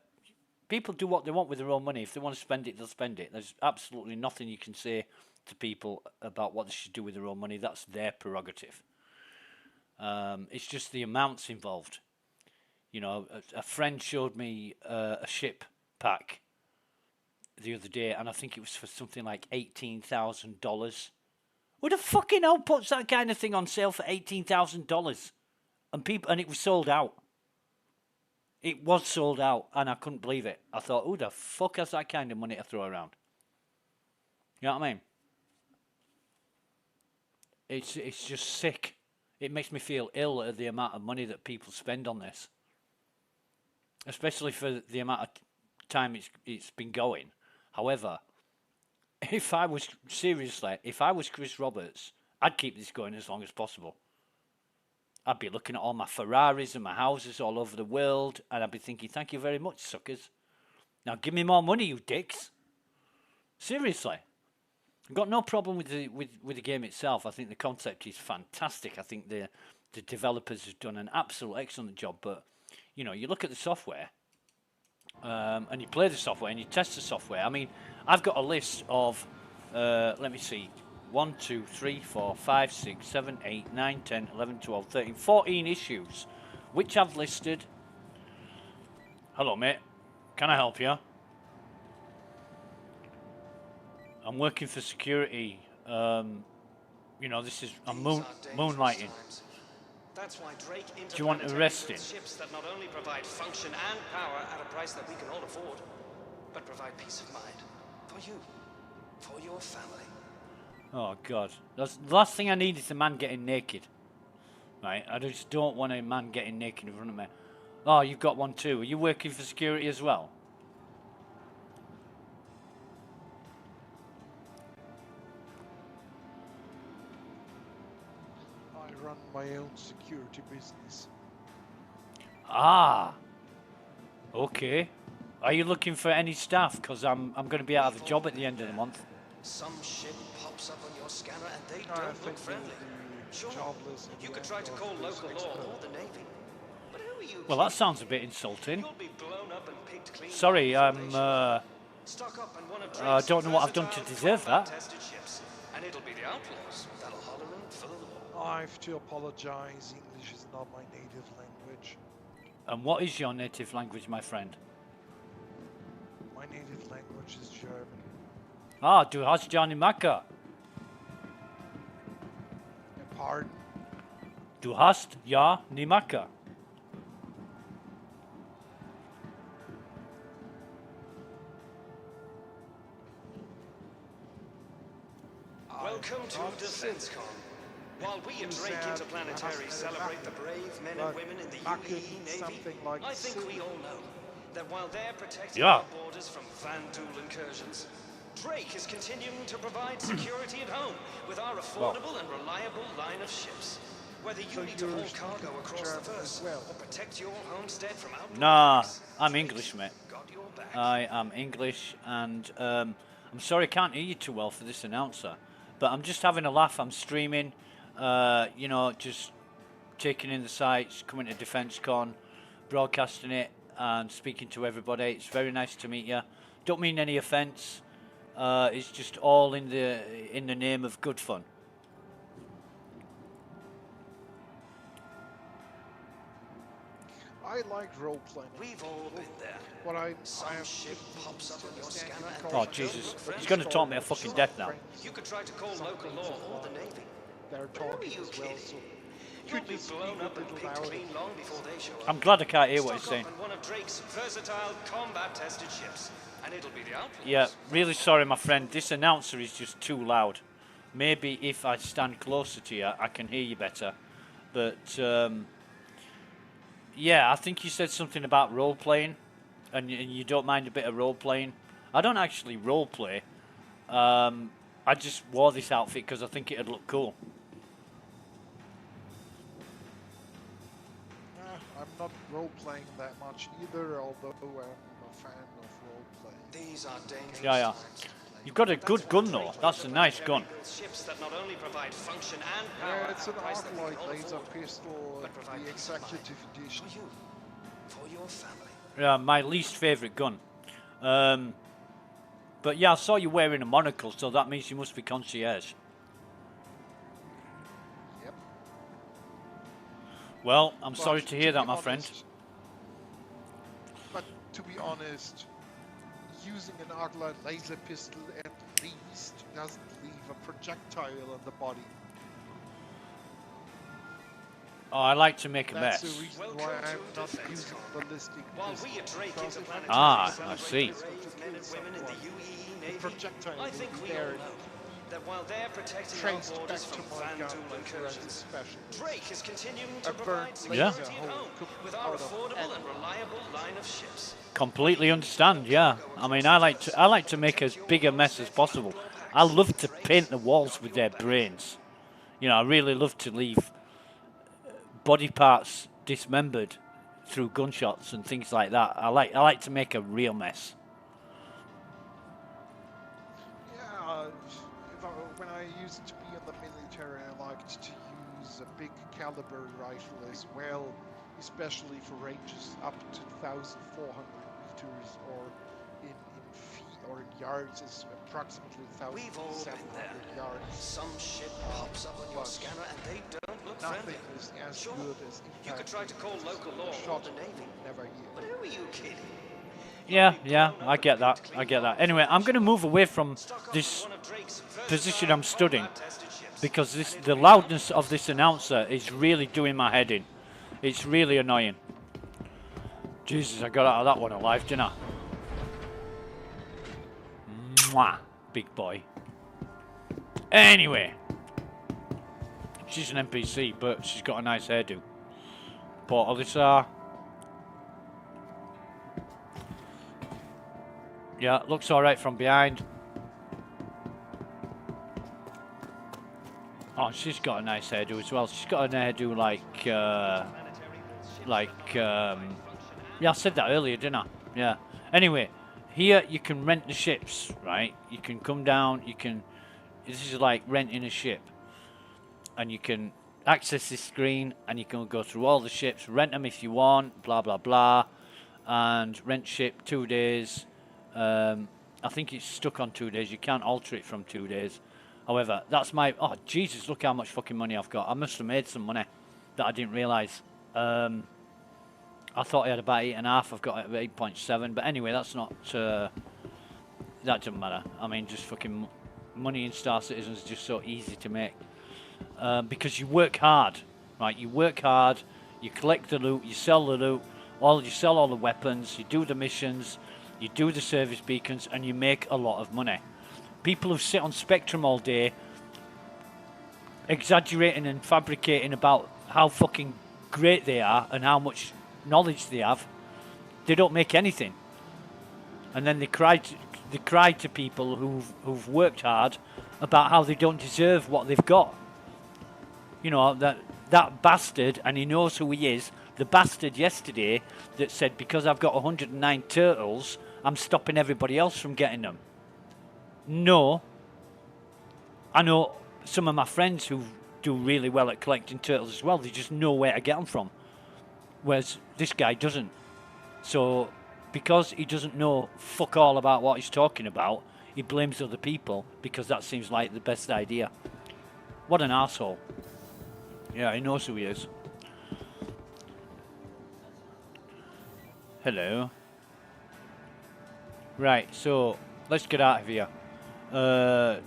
Speaker 1: people do what they want with their own money. If they want to spend it, they'll spend it. There's absolutely nothing you can say to people about what they should do with their own money. That's their prerogative. It's just the amounts involved. A friend showed me a ship pack the other day, and I think it was for something like $18,000. Who the fucking hell puts that kind of thing on sale for $18,000? And it was sold out. It was sold out, and I couldn't believe it. I thought, who the fuck has that kind of money to throw around? You know what I mean? It's just sick. It makes me feel ill at the amount of money that people spend on this, especially for the amount of time it's been going. However, if I was Chris Roberts, I'd keep this going as long as possible. I'd be looking at all my Ferraris and my houses all over the world, and I'd be thinking, thank you very much, suckers. Now give me more money, you dicks. Seriously. I've got no problem with the game itself. I think the concept is fantastic. I think the developers have done an absolute excellent job. But, you look at the software, and you play the software, and you test the software. I mean, I've got a list of, let me see, 1, 2, 3, 4, 5, 6, 7, 8, 9, 10, 11, 12, 13, 14 issues, which I've listed. Hello, mate. Can I help you? I'm working for security. This is I'm moonlighting.
Speaker 2: That's why Drake
Speaker 1: Do you want arresting?
Speaker 2: ships that not only provide function and power at a price that we can all afford. but provide peace of mind. For you. For your family.
Speaker 1: Oh God, that's the last thing I need is a man getting naked. Right, I just don't want a man getting naked in front of me. Oh, you've got one too. Are you working for security as well?
Speaker 4: I run my own security business.
Speaker 1: Ah, okay. Are you looking for any staff? Because I'm going to be out of a job at the end of the month.
Speaker 2: Some shit pops up on your scanner and they
Speaker 4: I
Speaker 2: don't
Speaker 4: think
Speaker 2: look friendly.
Speaker 4: you'll be jobless in
Speaker 2: You
Speaker 4: the
Speaker 2: could
Speaker 4: end
Speaker 2: try to
Speaker 4: of
Speaker 2: call
Speaker 4: this
Speaker 2: local law
Speaker 4: experiment.
Speaker 2: or the Navy. But who are you
Speaker 1: Well, that
Speaker 2: kidding?
Speaker 1: sounds a bit insulting.
Speaker 2: You'll be blown up and picked clean
Speaker 1: Sorry,
Speaker 2: before
Speaker 1: I'm.
Speaker 2: they show up. Stock up on one of
Speaker 1: I
Speaker 2: Drake's
Speaker 1: don't know what I've done to
Speaker 2: versatile
Speaker 1: deserve that.
Speaker 2: combat-tested ships, and it'll be the outlaws that'll holler in for the law.
Speaker 4: I have to apologize. English is not my native language.
Speaker 1: And what is your native language, my friend?
Speaker 4: My native language is German.
Speaker 1: Ah, du hast ja Nimaka.
Speaker 4: Pardon?
Speaker 1: Du hast ja Nimaka.
Speaker 2: Welcome to DefenseCon. While we at Drake Interplanetary celebrate the brave men and women in the UEE Navy, I think we all know that while they're protecting our borders from Van Duel incursions, Drake is continuing to provide security at home with our affordable and reliable line of ships. Whether you need to haul cargo across the verse or protect your homestead from outdoor
Speaker 1: Nah,
Speaker 2: attacks,
Speaker 1: I'm English, mate.
Speaker 2: got your back.
Speaker 1: I am English, and I'm sorry I can't hear you too well for this announcer, but I'm just having a laugh. I'm streaming, you know, just taking in the sights, coming to DefenseCon, broadcasting it, and speaking to everybody. It's very nice to meet you. Don't mean any offence. It's just all in the name of good fun.
Speaker 4: I like role playing.
Speaker 2: We've all been there.
Speaker 4: What I
Speaker 2: Some
Speaker 4: have
Speaker 2: shit pops up on your scanner and
Speaker 1: Oh
Speaker 2: they
Speaker 1: Jesus,
Speaker 2: don't look
Speaker 1: he's
Speaker 2: friendly.
Speaker 1: going to talk me a fucking death now.
Speaker 2: You could try to call local law or the Navy.
Speaker 4: They're
Speaker 2: Who are
Speaker 4: talking
Speaker 2: you
Speaker 4: as well,
Speaker 2: kidding?
Speaker 4: so
Speaker 2: You'll
Speaker 4: could
Speaker 2: be
Speaker 4: you speak
Speaker 2: blown
Speaker 4: a
Speaker 2: up and
Speaker 4: little
Speaker 2: picked
Speaker 4: louder?
Speaker 2: clean long before they show up.
Speaker 1: I'm glad I can't hear what he's
Speaker 2: Stock
Speaker 1: saying.
Speaker 2: up on one of Drake's versatile combat-tested ships, and it'll be the outlaws.
Speaker 1: Yeah, really sorry, my friend. This announcer is just too loud. Maybe if I stand closer to you, I can hear you better. But yeah, I think you said something about role playing, and you don't mind a bit of role playing. I don't actually role play. I just wore this outfit because I think it'd look cool.
Speaker 4: I'm not role playing that much either, although I'm a fan of role playing.
Speaker 2: These are dangerous
Speaker 1: Yeah.
Speaker 2: times to play.
Speaker 1: You've got a good gun though. That's a nice gun.
Speaker 2: Ships that not only provide function and power
Speaker 4: Yeah, it's
Speaker 2: at
Speaker 4: an
Speaker 2: a price that we
Speaker 4: Arclight
Speaker 2: can all
Speaker 4: laser
Speaker 2: afford.
Speaker 4: pistol,
Speaker 2: But provide
Speaker 4: the
Speaker 2: peace of mind.
Speaker 4: executive edition.
Speaker 2: For you, for your family.
Speaker 1: Yeah, my least favourite gun. But yeah, I saw you wearing a monocle, so that means you must be concierge.
Speaker 4: Yep.
Speaker 1: Well, I'm
Speaker 4: But
Speaker 1: sorry to hear that,
Speaker 4: be
Speaker 1: my friend.
Speaker 4: honest- But to be honest, using an Arclight laser pistol at least doesn't leave a projectile on the body.
Speaker 1: Oh, I like to make a
Speaker 4: That's
Speaker 1: mess.
Speaker 4: the reason
Speaker 2: Welcome
Speaker 4: why
Speaker 2: to
Speaker 4: I'm not
Speaker 2: DefenseCon.
Speaker 4: using ballistic
Speaker 2: While
Speaker 4: pistols.
Speaker 2: we at Drake
Speaker 4: because if
Speaker 2: Interplanetary
Speaker 1: Ah, I
Speaker 2: celebrate
Speaker 1: see.
Speaker 2: the brave men and women in the UEE Navy,
Speaker 4: projectile
Speaker 2: I think
Speaker 4: will
Speaker 2: we
Speaker 4: be
Speaker 2: all
Speaker 4: there,
Speaker 2: know that while they're protecting our
Speaker 4: traced back
Speaker 2: borders
Speaker 4: to
Speaker 2: from
Speaker 4: my
Speaker 2: Van
Speaker 4: gun
Speaker 2: Duel
Speaker 4: by forensic
Speaker 2: incursions,
Speaker 4: specialists.
Speaker 2: Drake is continuing
Speaker 4: A
Speaker 2: to provide
Speaker 4: burnt
Speaker 2: security
Speaker 1: Yeah.
Speaker 4: laser
Speaker 2: at
Speaker 4: hole
Speaker 2: home
Speaker 4: cooked
Speaker 2: with our
Speaker 4: out of
Speaker 2: affordable and
Speaker 4: animal.
Speaker 2: reliable line of ships.
Speaker 1: Completely understand, yeah. I mean, I like to make as big a mess as possible. I love to paint the walls with their brains. You know, I really love to leave body parts dismembered through gunshots and things like that. I like to make a real mess.
Speaker 4: Yeah, when I used to be in the military, I liked to use a big caliber rifle as well, especially for ranges up to 1,400 meters, or in feet or in yards is approximately
Speaker 2: We've all been
Speaker 4: 1,700
Speaker 2: there.
Speaker 4: yards.
Speaker 2: Some shit pops up on your scanner and they don't look friendly.
Speaker 4: Nothing is as
Speaker 2: Sure,
Speaker 4: good as
Speaker 2: you could try to call local law or
Speaker 4: shot
Speaker 2: the Navy.
Speaker 4: never
Speaker 2: But
Speaker 4: yield.
Speaker 2: who are you kidding?
Speaker 1: Yeah, I get that. Anyway, I'm going to move away from this position I'm studying because the loudness of this announcer is really doing my head in. It's really annoying. Jesus, I got out of that one alive, didn't I? Mwah, big boy. Anyway, she's an NPC, but she's got a nice hairdo. Port Olisar. Yeah, looks alright from behind. Oh, she's got a nice hairdo as well. She's got an hairdo yeah, I said that earlier, didn't I? Yeah. Anyway, here you can rent the ships, right? You can come down, this is like renting a ship. And you can access this screen and you can go through all the ships, rent them if you want, blah, blah, blah. And rent ship 2 days. I think it's stuck on 2 days. You can't alter it from 2 days. However, that's my... Oh, Jesus, look how much fucking money I've got. I must have made some money that I didn't realise. I thought I had about 8.5. I've got 8.7. But anyway, that's not... that doesn't matter. I mean, just fucking money in Star Citizen is just so easy to make. Because you work hard, right? You work hard. You collect the loot. You sell the loot. You sell all the weapons. You do the missions. You do the service beacons. And you make a lot of money. People who sit on Spectrum all day exaggerating and fabricating about how fucking great they are and how much knowledge they have, they don't make anything. And then they cry to people who've worked hard about how they don't deserve what they've got. You know, that bastard, and he knows who he is, the bastard yesterday that said, because I've got 109 turtles, I'm stopping everybody else from getting them. No. I know some of my friends who do really well at collecting turtles as well. They just know where to get them from. Whereas this guy doesn't. So, because he doesn't know fuck all about what he's talking about, he blames other people because that seems like the best idea. What an asshole. Yeah, he knows who he is. Hello. Right, so let's get out of here. No,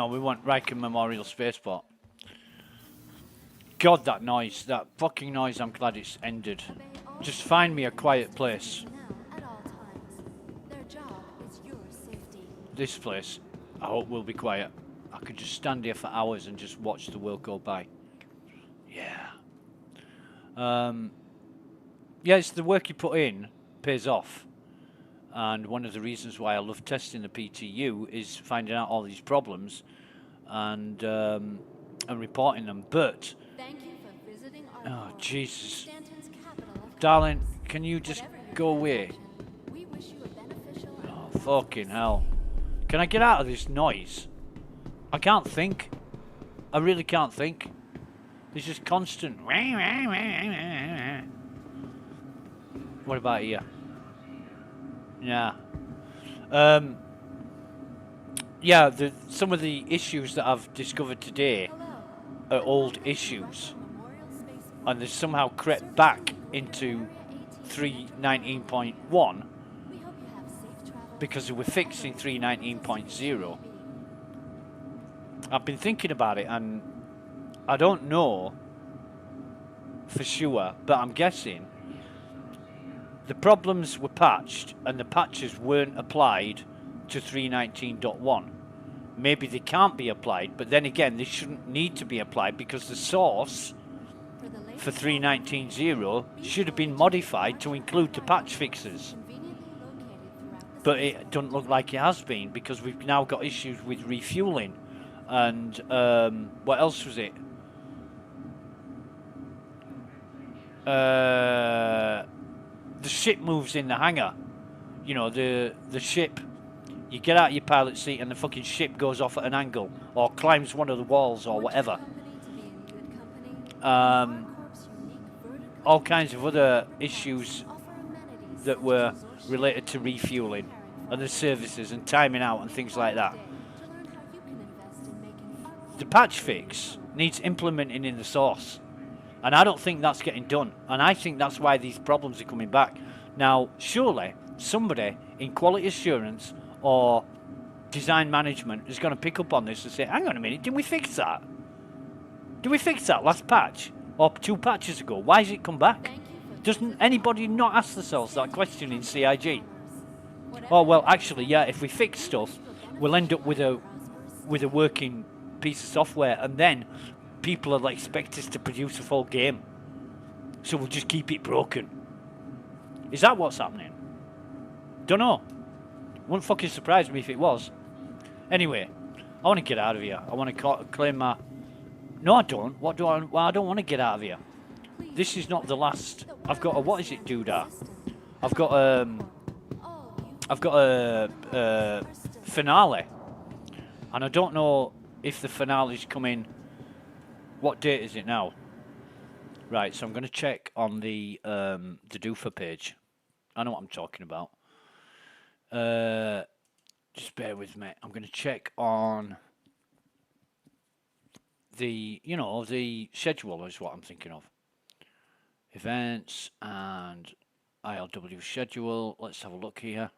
Speaker 1: we want Riker Memorial Spaceport. God, that noise, that fucking noise, I'm glad it's ended. Just find me a quiet place. This place, I hope will be quiet. I could just stand here for hours and just watch the world go by. Yeah. Yeah, it's the work you put in pays off. And one of the reasons why I love testing the PTU is finding out all these problems and reporting them. But, oh Jesus, darling, can you just go away? Oh, fucking hell. Can I get out of this noise? I can't think. I really can't think. There's just constant. What about here? Yeah. Yeah, some of the issues that I've discovered today are old issues. And they've somehow crept back into 3.19.1 because they were fixed in 3.19.0. I've been thinking about it and I don't know for sure, but I'm guessing the problems were patched and the patches weren't applied to 3.19.1. Maybe they can't be applied, but then again, they shouldn't need to be applied because the source for 3.19.0 should have been modified to include the patch fixes. But it doesn't look like it has been because we've now got issues with refueling and what else was it? The ship moves in the hangar. You know, the ship, you get out your pilot seat and the fucking ship goes off at an angle or climbs one of the walls or whatever. All kinds of other issues that were related to refueling and the services and timing out and things like that. The patch fix needs implementing in the source. And I don't think that's getting done. And I think that's why these problems are coming back. Now, surely somebody in quality assurance or design management is going to pick up on this and say, hang on a minute, did we fix that? Did we fix that last patch? Or 2 patches ago? Why has it come back? Doesn't anybody not ask themselves that question in CIG? Oh, well, actually, yeah, if we fix stuff, we'll end up with a working piece of software, and then people will expect us to produce a full game. So we'll just keep it broken. Is that what's happening? Don't know. Wouldn't fucking surprise me if it was. Anyway, I want to get out of here. I want to claim my... No, I don't. What do I... Well, I don't want to get out of here. This is not the last... I've got a... What is it, doodah? I've got a finale. And I don't know if the finale's coming... What date is it now? Right, so I'm going to check on the Doofer page. I know what I'm talking about. Just bear with me. I'm going to check on the, you know, the schedule is what I'm thinking of. Events and ILW schedule. Let's have a look here.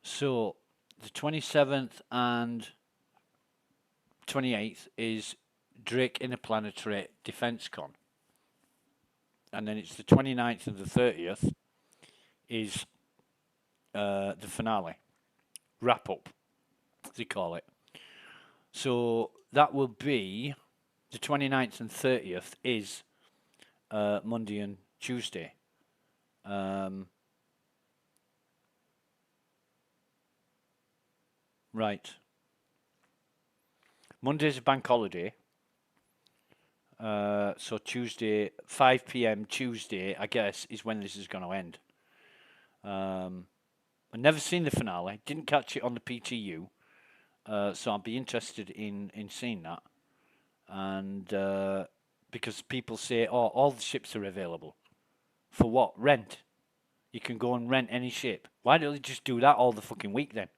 Speaker 1: So the 27th and 28th is Drake Interplanetary Defense Con. And then it's the 29th and the 30th is the finale. Wrap up, as they call it. So that will be the 29th and 30th is Monday and Tuesday. Right. Monday's a bank holiday. So Tuesday, 5 p.m. Tuesday, I guess, is when this is going to end. I've never seen the finale. Didn't catch it on the PTU. So I'd be interested in seeing that. And because people say, oh, all the ships are available. For what? Rent. You can go and rent any ship. Why don't they just do that all the fucking week then?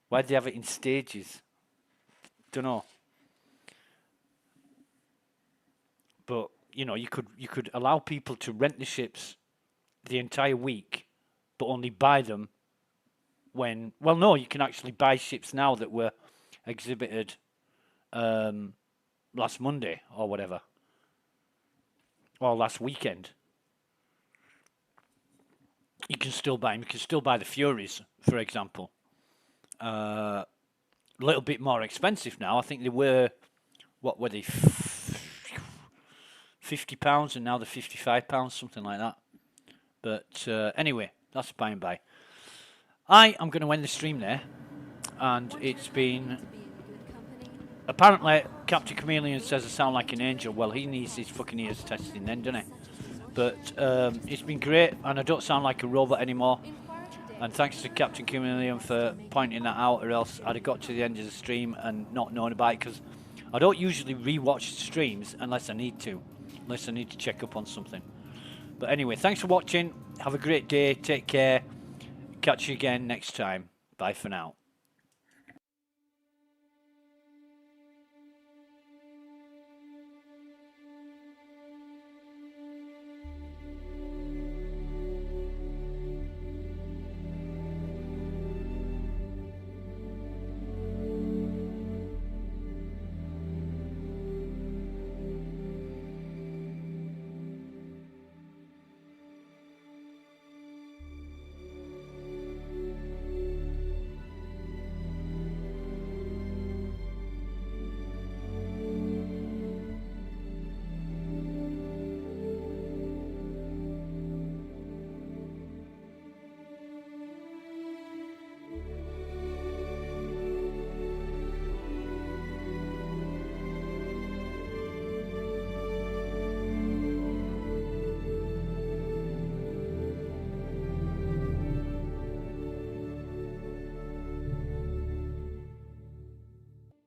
Speaker 1: Why do they have it in stages? Don't know. But you know, you could allow people to rent the ships the entire week, but only buy them when. Well, no, you can actually buy ships now that were exhibited last Monday or whatever, or last weekend. You can still buy them. You can still buy the Furies, for example. A little bit more expensive now. I think they were, what were they? £50 and now they're £55, something like that. But anyway, that's by and by. I am going to end the stream there, and it's been. Apparently, Captain Chameleon says I sound like an angel. Well, he needs his fucking ears testing then, doesn't he? But it's been great, and I don't sound like a robot anymore. And thanks to Captain Chameleon for pointing that out, or else I'd have got to the end of the stream and not known about it, because I don't usually rewatch streams unless I need to. Unless I need to check up on something. But anyway, thanks for watching. Have a great day. Take care. Catch you again next time. Bye for now.